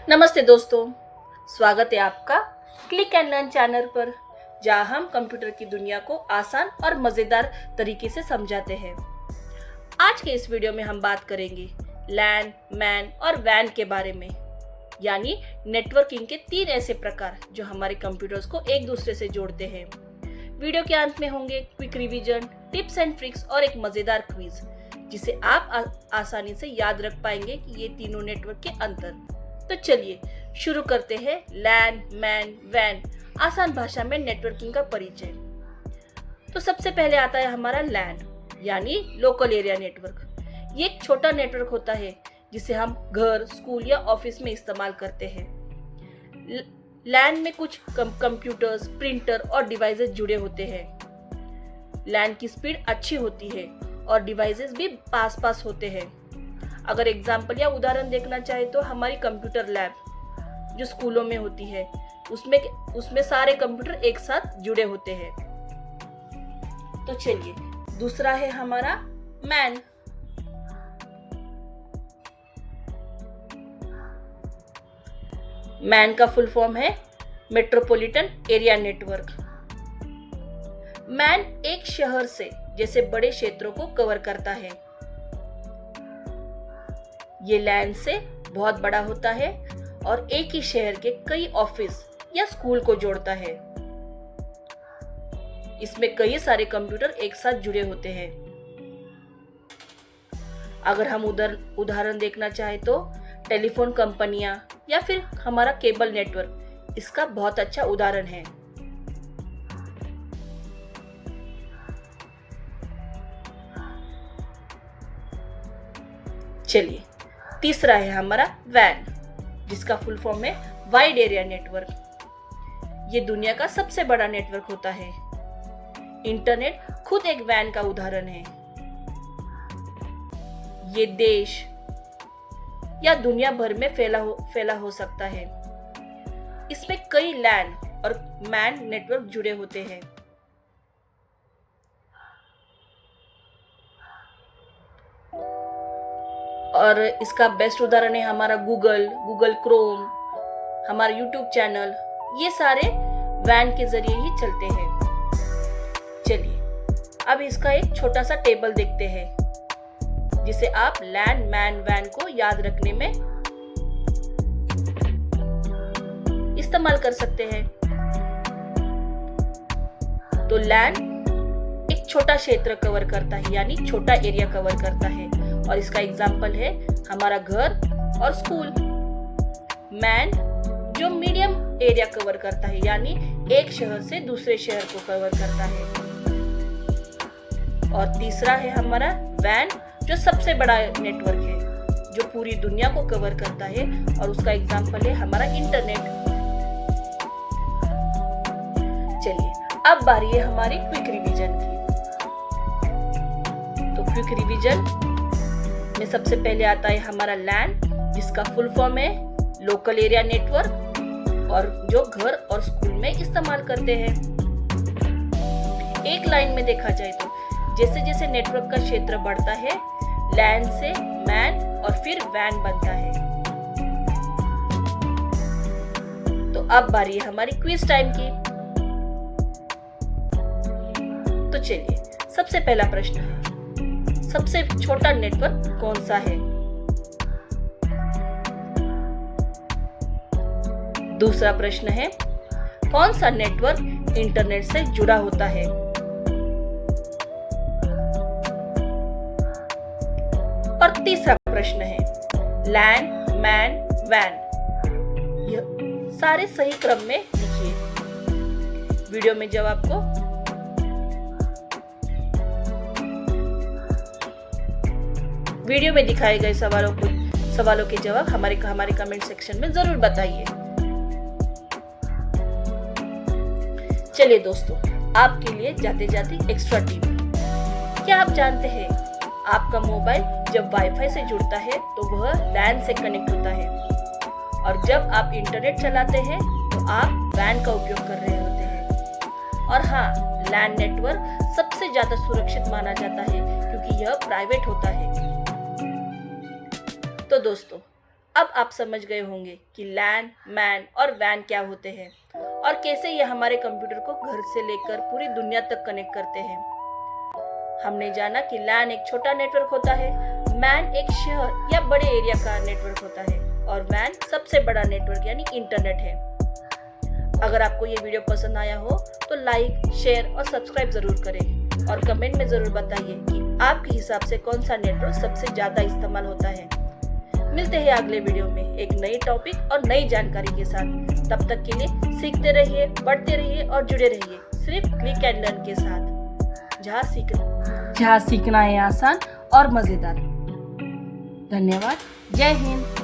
नमस्ते दोस्तों, स्वागत है आपका क्लिक एंड लर्न चैनल पर, जहां हम कंप्यूटर की दुनिया को आसान और मज़ेदार तरीके से समझाते हैं। आज के इस वीडियो में हम बात करेंगे लैन, मैन और वैन के बारे में, यानी नेटवर्किंग के 3 ऐसे प्रकार जो हमारे कंप्यूटर्स को एक दूसरे से जोड़ते हैं। वीडियो के अंत में होंगे quick revision, tips and tricks और एक मज़ेदार क्विज, जिसे आप आसानी से याद रख पाएंगे कि ये तीनों नेटवर्क के अंतर। तो चलिए शुरू करते हैं लैन, मैन, वैन, आसान भाषा में नेटवर्किंग का परिचय। तो सबसे पहले आता है हमारा लैन, यानी लोकल एरिया नेटवर्क। ये एक छोटा नेटवर्क होता है जिसे हम घर, स्कूल या ऑफिस में इस्तेमाल करते हैं। लैन में कुछ कंप्यूटर्स, प्रिंटर और डिवाइसेस जुड़े होते हैं। लैन की स्पीड अच्छी होती है और डिवाइसेस भी पास पास होते हैं। अगर एग्जाम्पल या उदाहरण देखना चाहे तो हमारी कंप्यूटर लैब जो स्कूलों में होती है, उसमें सारे कंप्यूटर एक साथ जुड़े होते हैं। तो चलिए, दूसरा है हमारा मैन। मैन का फुल फॉर्म है मेट्रोपॉलिटन एरिया नेटवर्क। मैन एक शहर से जैसे बड़े क्षेत्रों को कवर करता है। ये लैन से बहुत बड़ा होता है और एक ही शहर के कई ऑफिस या स्कूल को जोड़ता है। इसमें कई सारे कंप्यूटर एक साथ जुड़े होते हैं। अगर हम उदाहरण देखना चाहे तो टेलीफोन कंपनियां या फिर हमारा केबल नेटवर्क इसका बहुत अच्छा उदाहरण है। चलिए, तीसरा है हमारा वैन, जिसका फुल फॉर्म है वाइड एरिया नेटवर्क। ये दुनिया का सबसे बड़ा नेटवर्क होता है। इंटरनेट खुद एक वैन का उदाहरण है। ये देश या दुनिया भर में फैला हो सकता है। इसमें कई लैन और मैन नेटवर्क जुड़े होते हैं। और इसका बेस्ट उदाहरण है हमारा गूगल क्रोम, हमारा यूट्यूब चैनल। ये सारे वैन के जरिए ही चलते हैं। चलिए, अब इसका एक छोटा सा टेबल देखते हैं, जिसे आप लैन, मैन, वैन को याद रखने में इस्तेमाल कर सकते हैं। तो लैन एक छोटा क्षेत्र कवर करता है, यानी छोटा एरिया कवर करता है, और इसका एग्जाम्पल है हमारा घर और स्कूल। मैन जो मीडियम एरिया कवर करता है, यानी एक शहर से दूसरे शहर को कवर करता है। और तीसरा है हमारा वैन, जो सबसे बड़ा नेटवर्क है, जो पूरी दुनिया को कवर करता है, और उसका एग्जाम्पल है हमारा इंटरनेट। चलिए, अब बारी है हमारी क्विक रिवीजन की। तो क्विक रिवीजन में सबसे पहले आता है हमारा लैन, जिसका फुल फॉर्म है लोकल एरिया नेटवर्क, और जो घर और स्कूल में इस्तेमाल करते हैं। एक लाइन में देखा जाए तो जैसे जैसे नेटवर्क का क्षेत्र बढ़ता है, लैन से मैन और फिर वैन बनता है। तो अब बारी है हमारी क्विज टाइम की। तो चलिए, सबसे पहला प्रश्न है, सबसे छोटा नेटवर्क कौन सा है? दूसरा प्रश्न है, कौन सा नेटवर्क इंटरनेट से जुड़ा होता है? और तीसरा प्रश्न है, लैन, मैन, वैन, यह सारे सही क्रम में लिखिए। वीडियो में जवाब को वीडियो में दिखाए गए सवालों के जवाब हमारे कमेंट सेक्शन में जरूर बताइए। चलिए दोस्तों, आपके लिए जाते जाते एक्स्ट्रा टिप। क्या आप जानते हैं, आपका मोबाइल जब वाईफाई से जुड़ता है तो वह लैन से कनेक्ट होता है, और जब आप इंटरनेट चलाते हैं तो आप वैन का उपयोग कर रहे होते हैं। और हाँ, लैन नेटवर्क सबसे ज्यादा सुरक्षित माना जाता है, क्योंकि यह प्राइवेट होता है। तो दोस्तों, अब आप समझ गए होंगे कि लैन, मैन और वैन क्या होते हैं और कैसे ये हमारे कंप्यूटर को घर से लेकर पूरी दुनिया तक कनेक्ट करते हैं। हमने जाना कि लैन एक छोटा नेटवर्क होता है, मैन एक शहर या बड़े एरिया का नेटवर्क होता है और वैन सबसे बड़ा नेटवर्क यानी इंटरनेट है। अगर आपको ये वीडियो पसंद आया हो तो लाइक, शेयर और सब्सक्राइब जरूर करें और कमेंट में जरूर बताइए कि आपके हिसाब से कौन सा नेटवर्क सबसे ज्यादा इस्तेमाल होता है। मिलते हैं अगले वीडियो में एक नई टॉपिक और नई जानकारी के साथ। तब तक के लिए सीखते रहिए, पढ़ते रहिए और जुड़े रहिए सिर्फ क्लिक एंड लर्न के साथ, जहाँ सीखना है आसान और मजेदार। धन्यवाद। जय हिंद।